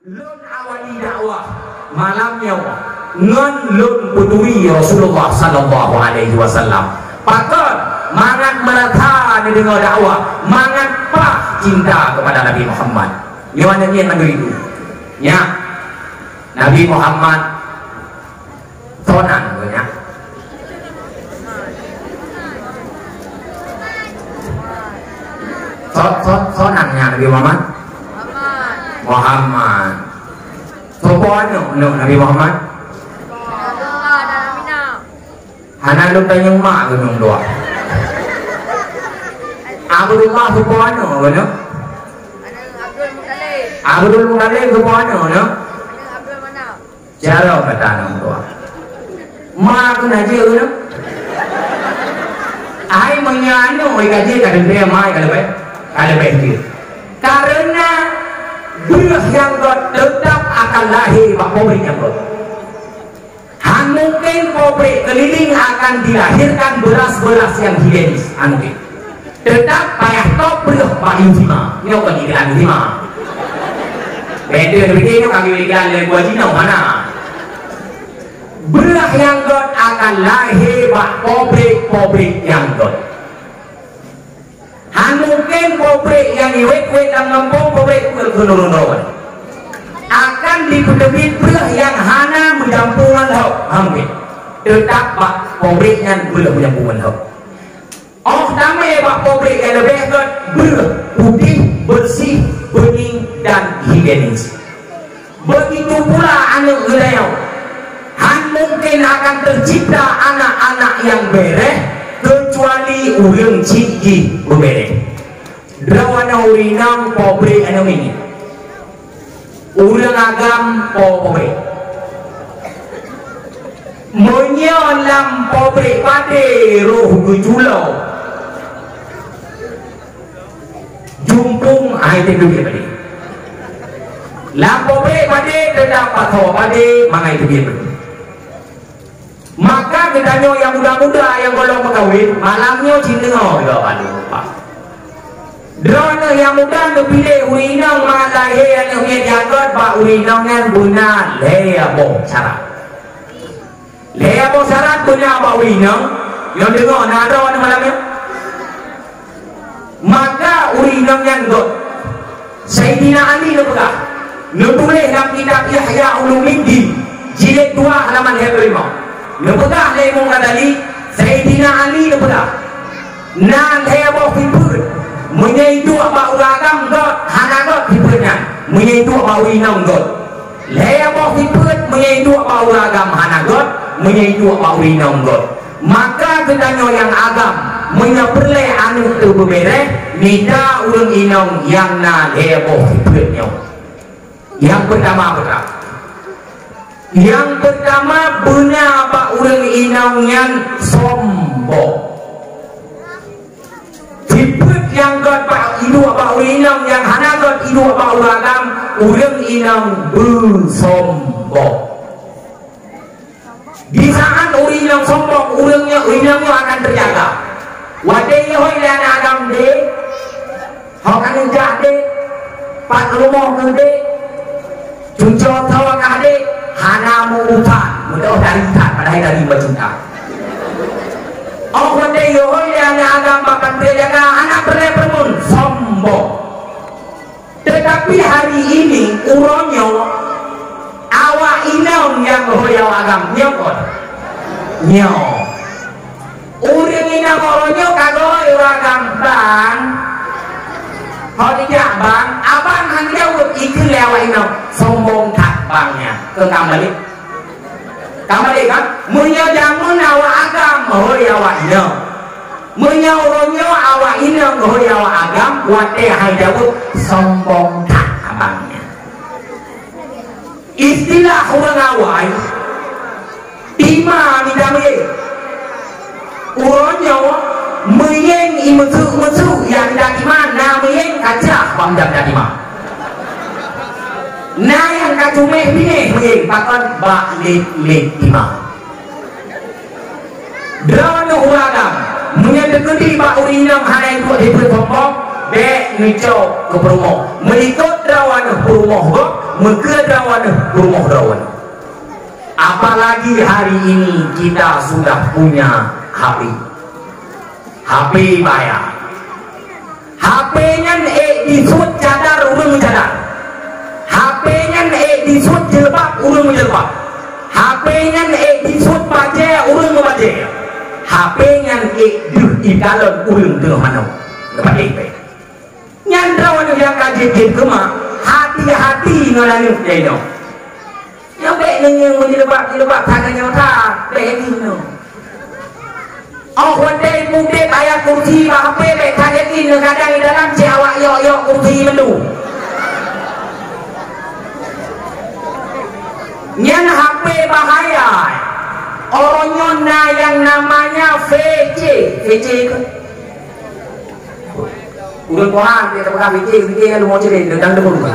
Lun awali dakwah malamnya ngan lun putui Rasulullah sallallahu alaihi wasallam. Pakon mangat merata ni dengar dakwah, mangat pah cinta kepada Nabi Muhammad. Nyawa nyen lagu itu. Ya. Nabi Muhammad tonan punya. Tonannya Nabi Muhammad. Muhammad. Sopan no Nabi Muhammad. Hana lu tanya mak gunung dua. Abdullah sopan no. Abdul Muttalib sopan no. Jaro kata nong dua. Mak tu naji no. Ai menyano gaji kadang dia mai kalau baik. Karena beras yang tetap akan lahir pak pabrik yang mungkin pabrik keliling akan dilahirkan beras-beras yang higienis mungkin tetap payah top beras pak Yusima ini apa jadi Yusima beda begini kami berikan dari buah Cina mana beras yang akan lahir pak pabrik yang mungkin pabrik yang iwet-iwet dan ngempong pabrik menurun-menurun akan dipedebit beras yang hana menjampungan hau hampir tetap pak pabriknya belum menjampungan hau namanya pak pabrik yang lebih beras putih, bersih, bening dan higienis begitu pula anak gelayau mungkin akan tercipta anak-anak yang beres kecuali urang cigi berbeda. Drawana urinang pabrik anu ini. Urang agam pabrik. Menyolam pabrik pade roh gujulau. Jumpung itu dia pade. Lam pabrik pade terdapat tho pade mangai itu dia pade. Maka kita nyo yang muda-muda yang golong berkawin malamnya cinta juga aduh pak drone yang muda kepilih urinang malahe yang punya jagat pak urinangnya guna leabo syarat guna pak urinang yang dengar nado malamnya maka urinangnya god Sayyidina Ali lepegah nulis dalam kitab Yahya Ulumuddin jilid 2 halaman 5 Lepegah lemong kadali Sayyidina Ali lepegah nan hebo fipur menyaitu apa uragam god hana god fipurnya menyaitu apa urinam god lebo fipur menyaitu apa uragam hana god menyaitu apa urinam god maka kedanyo yang agam menyaperle anu tu berbere nida urang inong yang na lebo fipurnya yang pertama benar pak urang inang yang sombong. Tipet yang god pak idu pak urinang yang hana god idu pak uragam urang inang bersombong. Di saat urinang sombong urangnya akan terjaga. Wadai hoi dan agam de, hokan jadi pak rumah de, cucok tawakah de. Hana mu'utan mudah dari tan padahal dari bercinta orang dia yoi yang agam bahkan terjaga anak berlepermun sombong tetapi hari ini uronyo awak inong yang hoyau agam nyokot uring inong uronyo kagoi agam bang kalau tidak bang abang hanya ikut lewat inong sombong tak bangnya ke kembali kan munya jamun awak agam hoi awak ino munya uronyo awak ino hoi awak agam wate hai jawab sombong tak abangnya istilah orang awai tima midami uronyo meyeng imusu yang dari mana meyeng kaca bang dari mana nah yang kacume ini pakon balik lima drone uragam menyedekati pak urinang hana itu di pertombok dek ngicau ke perumoh melikut drawan perumoh mengkedawan rumah rawan. Apalagi hari ini kita sudah punya HP. HP bayar. HP-nya disut cadar urang cadar. HP-nya disut jilbab urang jilbab. HP-nya disut baca urang baca. HP-nya di dalam urang tengah mana. Dapat IP. Nyandrawan yang kaji kema hati-hati ngalamin dia no. Yang baik yang jilbab tangannya tak baik ni no. Oh wadai mungkin bayar kursi HP baik kaji kadang di dalam awak yo kursi melu. Nyan HP bahaya. Orangnya yang namanya VC ke? Udah kohan kita pakai VC kan mau jadi dedang dulu.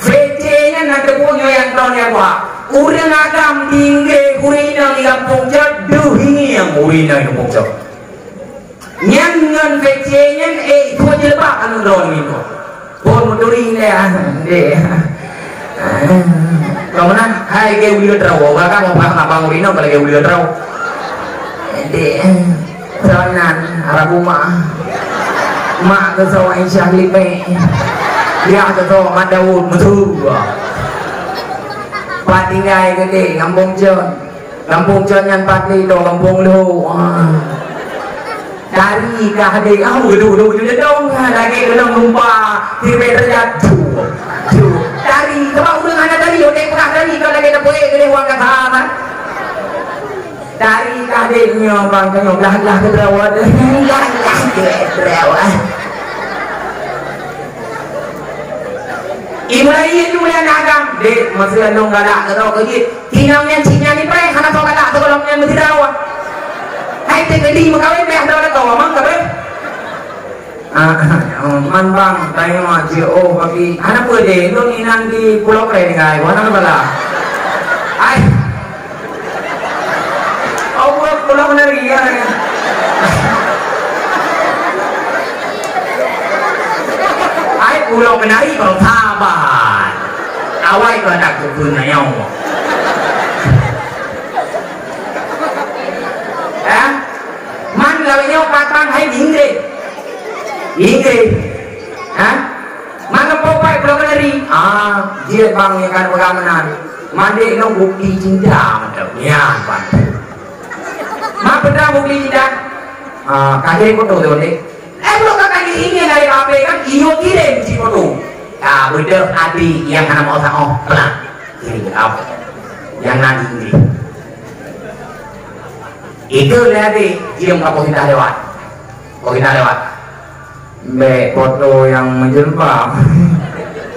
VC-nya nanti punya yang tahun yang kuah. Udah agam tinggi kurina di kampung jadu ini yang kurina di kampung jadu. Nyan VC-nya itu aja lebak kan tahun itu. Pon muduri ni deh. Kau mana? Hai ke uliu terau, bahkan mau pakai apa ngurino kalau ke uliu terau. Deh, teronan Arab mak ke sawa Aisyah lipe, dia ke sawa Mat Daud mutu. Patinggai ke deh, kampung Jon yang pati do kampung lu. Dari kah deh, dulu dong, lagi belum lupa, tiba terjatuh. Dari kalau udah ada dari oke pernah dari kalau kita boleh gede uang kata dari kadeknya bang kanyong lah keterawat keterawat imulai itu mulai nagam dek masih ada nggak ada ketau kerja kinamnya cinya ni pre karena kau kata tu kalau yang mesti rawat hai tegedi makawin pe ada kau amang kabe man bang tayo ngaji bagi anak pwede dong inan di Pulau Kere ngay wala na bala ay Pulau Menaria ay Pulau Menaria kalau taban awai ko nak tukun na yaw man lawinyo patang hay dingre Ingrid, mana popai Pulau Kenari? Dia bang yang kan pengamanan. Mandi no bukti cinta macam ya, bantu. Mak benar bukti cinta? Kajian foto tu ni. Belum kakak ingin dari HP kan? Iyo kirim si foto. Betul hati yang kan mau sang pelan. Kirim apa? Yang nanti Ingrid. Itu dari dia muka kita lewat. Kita lewat. Be foto yang menjilbab.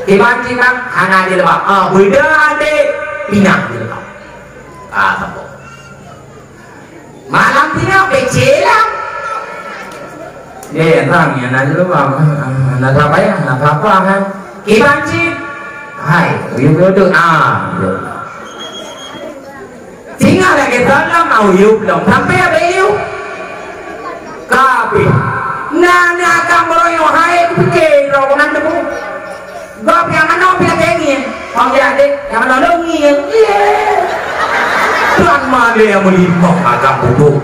Tiba-tiba hana jilbab. Beda ada pinang jilbab. Sampo. Malam pinang becelang. Dia orang yang nak jilbab. Nak apa ya? Nak apa kan? Tiba-tiba. Hai, uyup duduk. Tinggal lagi dalam uyup dong. Sampai apa uyup? Kapi. Nana kamroyo hai pikir rokonan tu. Gop yang mana pilih kengin. Orang jadi yang mana longi. Tuan mana yang melimau agak bodoh.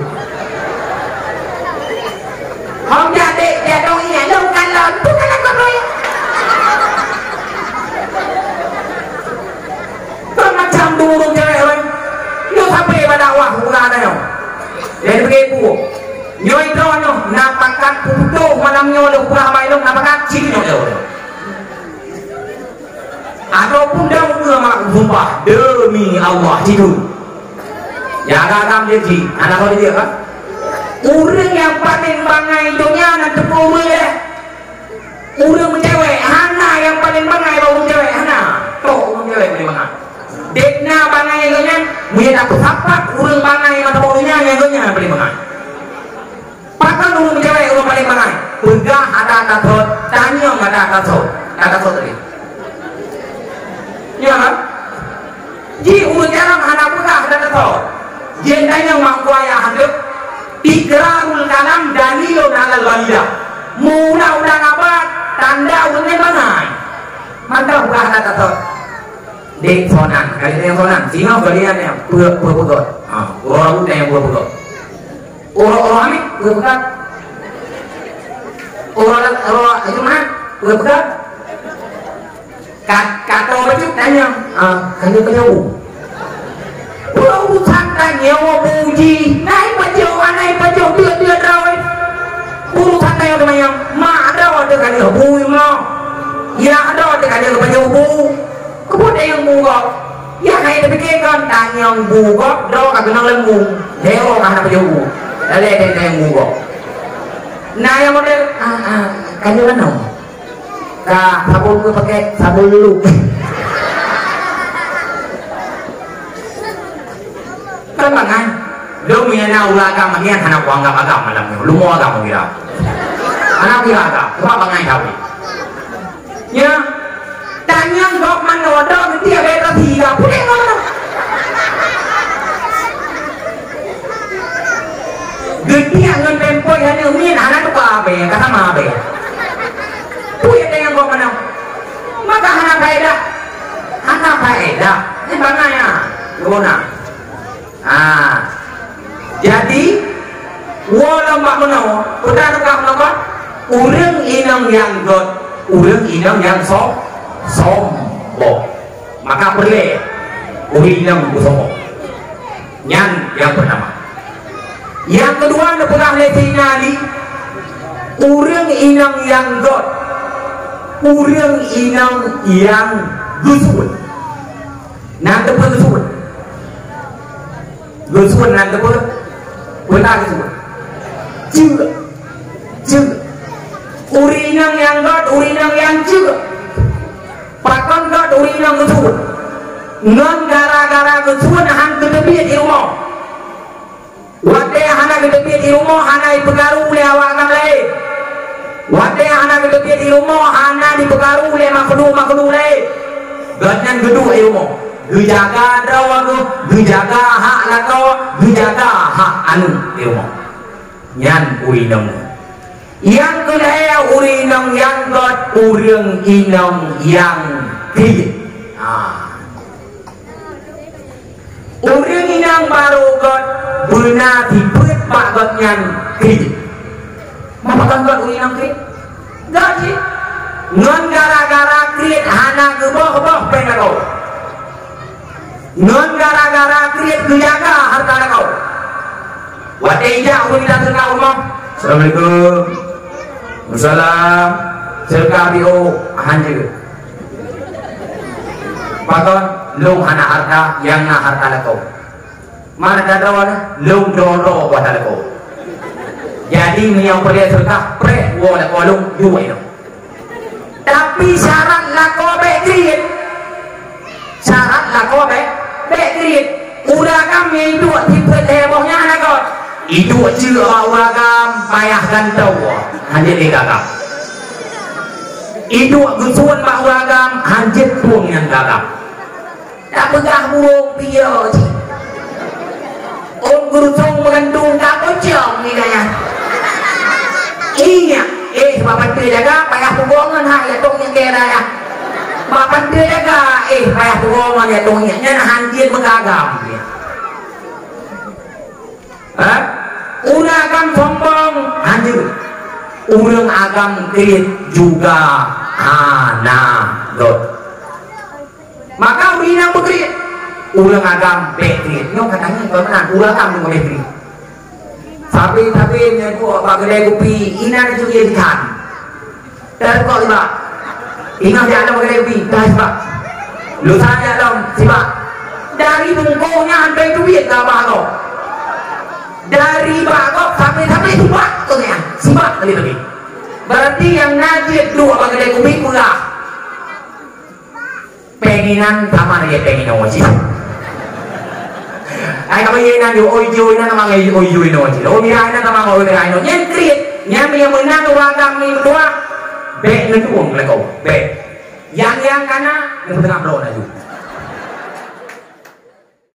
Orang jadi dia longi yang longkan lon. Bukan aku kamroyo. Tuan macam burung cewek orang. Lu sampai pada awak bukan ada yang. Jadi begitu. Nyoi dono napakat puto malam nyolo kurang bailong napakat ciri nyolo. Ataupun dah ulama sumpah demi Allah itu. Jaga kam dia ji, anak kau dia kan? Orang yang paling bangai dunia nak tepuk mulai. Orang mencewek, hana yang paling bangai baru mencewek hana. Toh orang cewek paling bangai. Dekna bangai dunia, mulai tak sapat orang bangai mata baunya yang dunia paling bangai. Pakai dulu cewek orang paling bangai. Pegah ada katot, tanya ada katot tadi. Ya kan? Ji ujaran anak pegah ada katot. Jendanya mangkuaya hadap. Ikrarul kalam dalilun alal walidah. Mula ulang abad tanda ulne bangai. Mantap pegah anak tato dek sonan kali yang sonan singa kalian yang pura orang udah yang pura orang ami pura orang itu mana pura kata baju tanya kali penyau urusan tanya puji naik baju dia rawat urusan tanya tanya mak ada waktu kali bui mau ya ada waktu kali baju bu kemudian yang bugok ya kayak dipikirkan tanya yang bugok do kagak nang lembung heo karena baju bu ada yang bugok nah yang model kan juga nong kak sabun gue pakai sabun dulu kan mangan lu punya ulah agama dia anak uang agama malam lu mau agama kira anak kira agama cuma bangai kau ya tanya gok mana wadah dia beta tiga punya ngono gede ngan tempo ya ni min anak tu apa kata ma be punya tanya gok mana maka anak faedah ini bangai ya guna jadi wala makna udah tukang nama urang inang yang god urang inang yang sombong maka boleh urang sombong yang pertama yang kedua ada pernah letinali urang inang yang god urang inang yang gusun nanti gusun gusun nanti benar gusun juga urinang yang god urinang yang juga pakon god urinang gusun ngon gara-gara gusun han kedebia di rumah wate hana kedebia di rumah hana dipengaruhi oleh awak lain wate hana kedebia di rumah hana dipengaruhi oleh makhluk lain ganyan gedung di rumah dijaga dawagu dijaga hak lakau dijaga hak anu di rumah nyan urinang yang kedua urinang yang god urang inang yang kriit urang inang baru god benar dibet pak god nyan kriit makan god urinang kriit gaji ngon gara-gara kriit hana gebah penakau ngon gara-gara kriit dijaga harta lakau wadija aku tidak terkau rumah assalamualaikum wassalam serka bio hanjir pakon long hana harta yang na harta lakau mana dadawan long doro buat lakau jadi yang boleh serka pre wala kolong jual tapi syarat lakau bekrit syarat lakau bekrit udah kami itu tipe hebohnya lakau itu chưa awagam payah gantau hanjit gagam itu gusuan awagam hanjit pun yang gagam tak pegah burung piyo on gurusong mengandung tak pocong ni kaya iya bapak dia jaga payah pugongan ha ya tong yang kera ya bapak dia jaga payah pugongan ya tong yang hanjit menggagam Urang agam sombong hancur urang agam kriit juga hana dot maka urinang bekrit urang agam bekrit nyok katanya kalau menang urang agam juga bekrit tapi ni aku bagedai kopi ina juga ikan dan kok siapa ingat dia ada bagedai kopi dah siapa lu saja dong siapa dari bungkunya sampai duit gak bagus dari bagok sampai itu waktunya simak lebih berarti yang najib dua bagai kubik murah penginan sama dia penginan wajib ay kamu yenan yo oy na nama ngay oy na wajib o bihay na nama oy bihay no nyen kriit nyen yang menang wagang ni dua be na tuong leko be yang kana yang tengah blow na juga